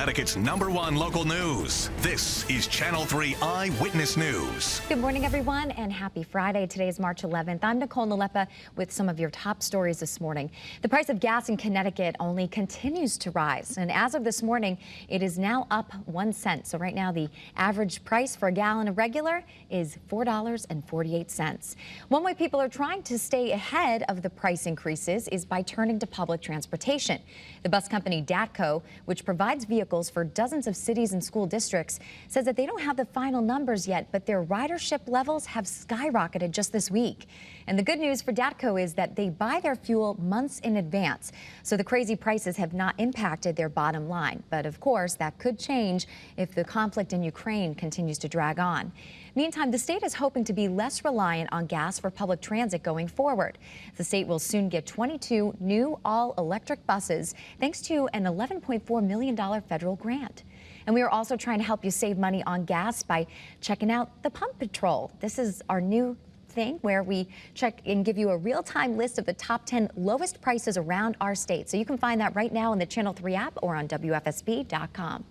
Connecticut's #1 local news. This is Channel 3 Eyewitness News. Good morning, everyone, and happy Friday. Today is March 11th. I'm Nicole Nalepa with some of your top stories this morning. The price of gas in Connecticut only continues to rise, and as of this morning, it is now up 1 cent. So right now, the average price for a gallon of regular is $4.48. One way people are trying to stay ahead of the price increases is by turning to public transportation. The bus company DATCO, which provides vehicles for dozens of cities and school districts, says that they don't have the final numbers yet, but their ridership levels have skyrocketed just this week. And the good news for DATCO is that they buy their fuel months in advance, so the crazy prices have not impacted their bottom line. But of course, that could change if the conflict in Ukraine continues to drag on. Meantime, the state is hoping to be less reliant on gas for public transit going forward. The state will soon get 22 new all-electric buses thanks to an $11.4 million federal grant. And we are also trying to help you save money on gas by checking out the Pump Patrol. This is our new thing where we check and give you a real-time list of the top 10 lowest prices around our state. So you can find that right now in the Channel 3 app or on WFSB.com.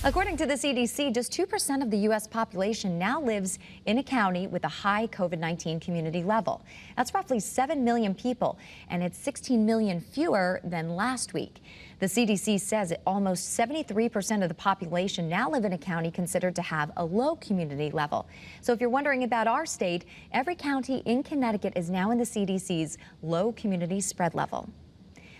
According to the CDC, just 2% of the U.S. population now lives in a county with a high COVID-19 community level. That's roughly 7 million people, and it's 16 million fewer than last week. The CDC says that almost 73% of the population now live in a county considered to have a low community level. So if you're wondering about our state, every county in Connecticut is now in the CDC's low community spread level.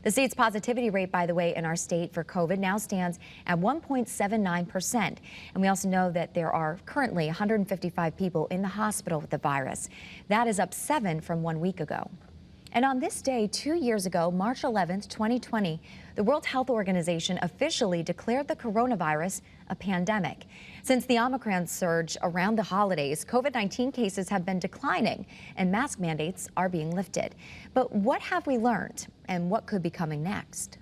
The state's positivity rate, by the way, in our state for COVID now stands at 1.79%. And we also know that there are currently 155 people in the hospital with the virus. That is up 7 from 1 week ago. And on this day 2 years ago, March 11th, 2020, the World Health Organization officially declared the coronavirus a pandemic. Since the Omicron surge around the holidays, COVID-19 cases have been declining and mask mandates are being lifted. But what have we learned and what could be coming next?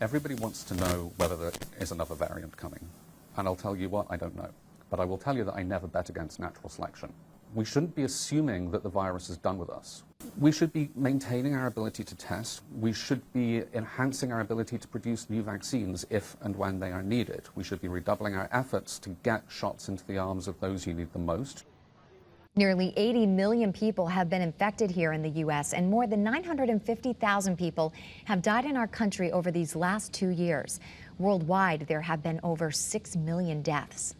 Everybody wants to know whether there is another variant coming. And I'll tell you what, I don't know. But I will tell you that I never bet against natural selection. We shouldn't be assuming that the virus is done with us. We should be maintaining our ability to test. We should be enhancing our ability to produce new vaccines if and when they are needed. We should be redoubling our efforts to get shots into the arms of those who need them most. Nearly 80 million people have been infected here in the U.S., and more than 950,000 people have died in our country over these last 2 years. Worldwide, there have been over 6 million deaths.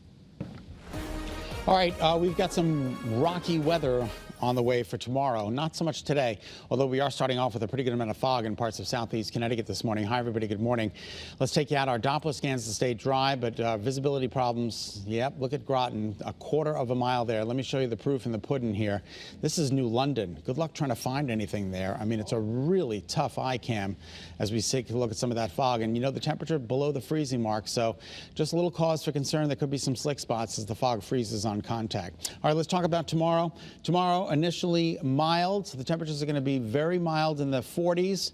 All right, we've got some rocky weather on the way for tomorrow. Not so much today, although we are starting off with a pretty good amount of fog in parts of southeast Connecticut this morning. Hi, everybody. Good morning. Let's take you out. Our Doppler scans to stay dry, but visibility problems. Yep, look at Groton, a quarter of a mile there. Let me show you the proof in the pudding here. This is New London. Good luck trying to find anything there. I mean, it's a really tough eye cam as we take a look at some of that fog. And you know, the temperature below the freezing mark, so just a little cause for concern. There could be some slick spots as the fog freezes on contact. All right, let's talk about tomorrow. Tomorrow, initially mild. So the temperatures are going to be very mild in the 40s.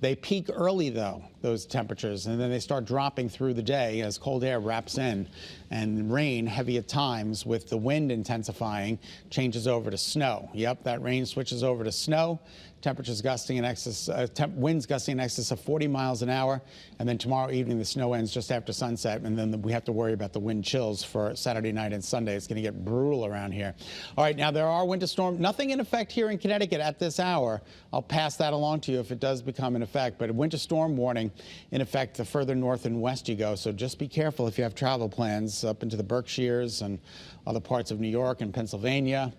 They peak early, though, those temperatures, and then they start dropping through the day as cold air wraps in, and rain, heavy at times, with the wind intensifying, changes over to snow. Yep, that rain switches over to snow. Temperatures gusting in excess, winds gusting in excess of 40 miles an hour. And then tomorrow evening, the snow ends just after sunset. And then we have to worry about the wind chills for Saturday night and Sunday. It's going to get brutal around here. All right, now there are winter storms. Nothing in effect here in Connecticut at this hour. I'll pass that along to you if it does become in effect. But a winter storm warning in effect the further north and west you go. So just be careful if you have travel plans up into the Berkshires and other parts of New York and Pennsylvania.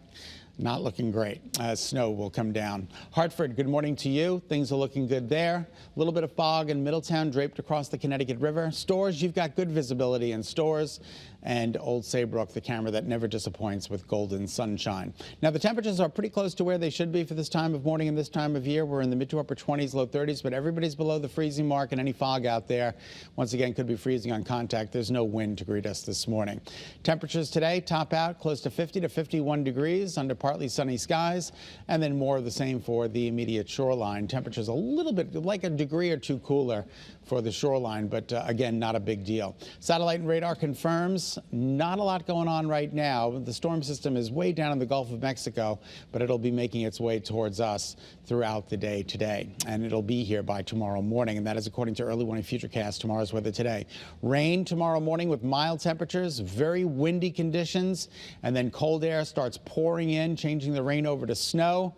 Not looking great. Snow will come down. Hartford, good morning to you. Things are looking good there. A little bit of fog in Middletown draped across the Connecticut River. Storrs, you've got good visibility in Storrs. And Old Saybrook, the camera that never disappoints with golden sunshine. Now, the temperatures are pretty close to where they should be for this time of morning and this time of year. We're in the mid to upper 20s, low 30s, but everybody's below the freezing mark, and any fog out there, once again, could be freezing on contact. There's no wind to greet us this morning. Temperatures today top out close to 50 to 51 degrees under partly sunny skies, and then more of the same for the immediate shoreline. Temperatures a little bit, like a degree or two cooler for the shoreline, but again, not a big deal. Satellite and radar confirms not a lot going on right now. The storm system is way down in the Gulf of Mexico, but it'll be making its way towards us throughout the day today, and it'll be here by tomorrow morning, and that is according to early morning futurecast. Tomorrow's weather today. Rain tomorrow morning with mild temperatures, very windy conditions, and then cold air starts pouring in, changing the rain over to snow.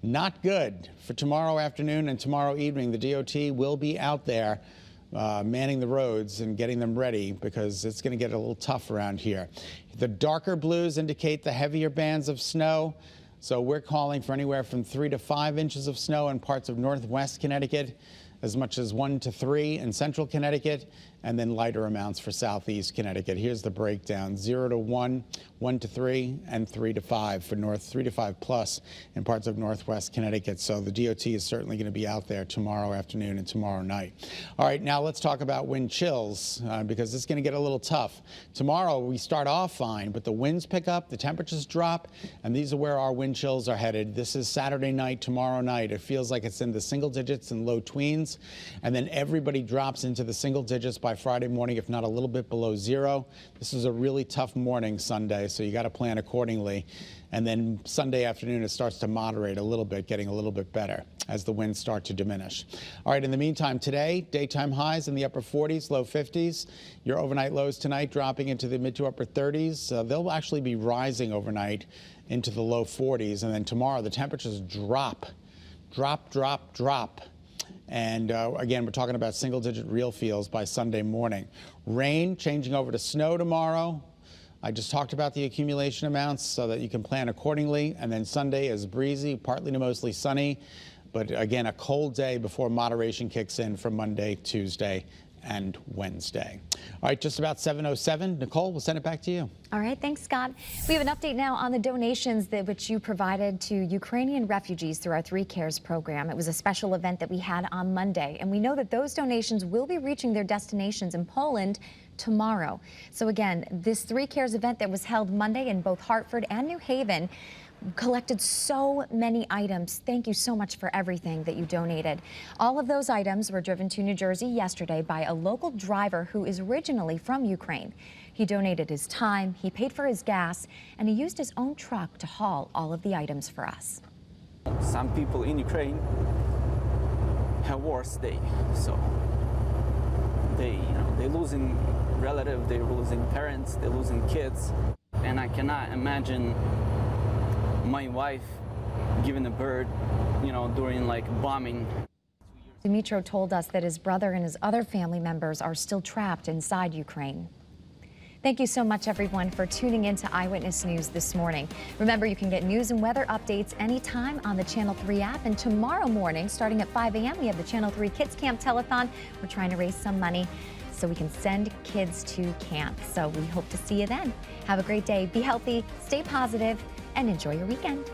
Not good for tomorrow afternoon and tomorrow evening. The DOT will be out there manning the roads and getting them ready because it's going to get a little tough around here. The darker blues indicate the heavier bands of snow. So we're calling for anywhere from 3 to 5 inches of snow in parts of northwest Connecticut, as much as 1 to 3 in central Connecticut, and then lighter amounts for southeast Connecticut. Here's the breakdown: 0 to 1, 1 to 3, and 3 to 5 for 3 to 5 plus in parts of northwest Connecticut. So the DOT is certainly going to be out there tomorrow afternoon and tomorrow night. All right, now let's talk about wind chills because it's going to get a little tough. Tomorrow we start off fine, but the winds pick up, the temperatures drop, and these are where our wind chills are headed. This is Saturday night, tomorrow night. It feels like it's in the single digits and low tweens, and then everybody drops into the single digits by Friday morning, if not a little bit below zero. This is a really tough morning Sunday, so you got to plan accordingly. And then Sunday afternoon, it starts to moderate a little bit, getting a little bit better as the winds start to diminish. All right, in the meantime, today, daytime highs in the upper 40s, low 50s. Your overnight lows tonight dropping into the mid to upper 30s. They'll actually be rising overnight into the low 40s. And then tomorrow, the temperatures drop. And again, we're talking about single-digit real feels by Sunday morning. Rain changing over to snow tomorrow. I just talked about the accumulation amounts so that you can plan accordingly. And then Sunday is breezy, partly to mostly sunny. But again, a cold day before moderation kicks in for Monday, Tuesday, and Wednesday. All right, just about 7:07. Nicole, we'll send it back to you. All right, thanks, Scott. We have an update now on the donations which you provided to Ukrainian refugees through our 3 Cares program. It was a special event that we had on Monday, and we know that those donations will be reaching their destinations in Poland tomorrow. So again, this 3 Cares event that was held Monday in both Hartford and New Haven collected so many items. Thank you so much for everything that you donated. All of those items were driven to New Jersey yesterday by a local driver who is originally from Ukraine. He donated his time, he paid for his gas, and he used his own truck to haul all of the items for us. Some people in Ukraine have worse day, so they're losing relatives, they're losing parents, they're losing kids, and I cannot imagine my wife giving a birth, during like bombing. Dimitro told us that his brother and his other family members are still trapped inside Ukraine. Thank you so much, everyone, for tuning in to Eyewitness News this morning. Remember, you can get news and weather updates anytime on the Channel 3 app. And tomorrow morning, starting at 5 a.m., we have the Channel 3 Kids Camp Telethon. We're trying to raise some money so we can send kids to camp. So we hope to see you then. Have a great day. Be healthy, stay positive, and enjoy your weekend.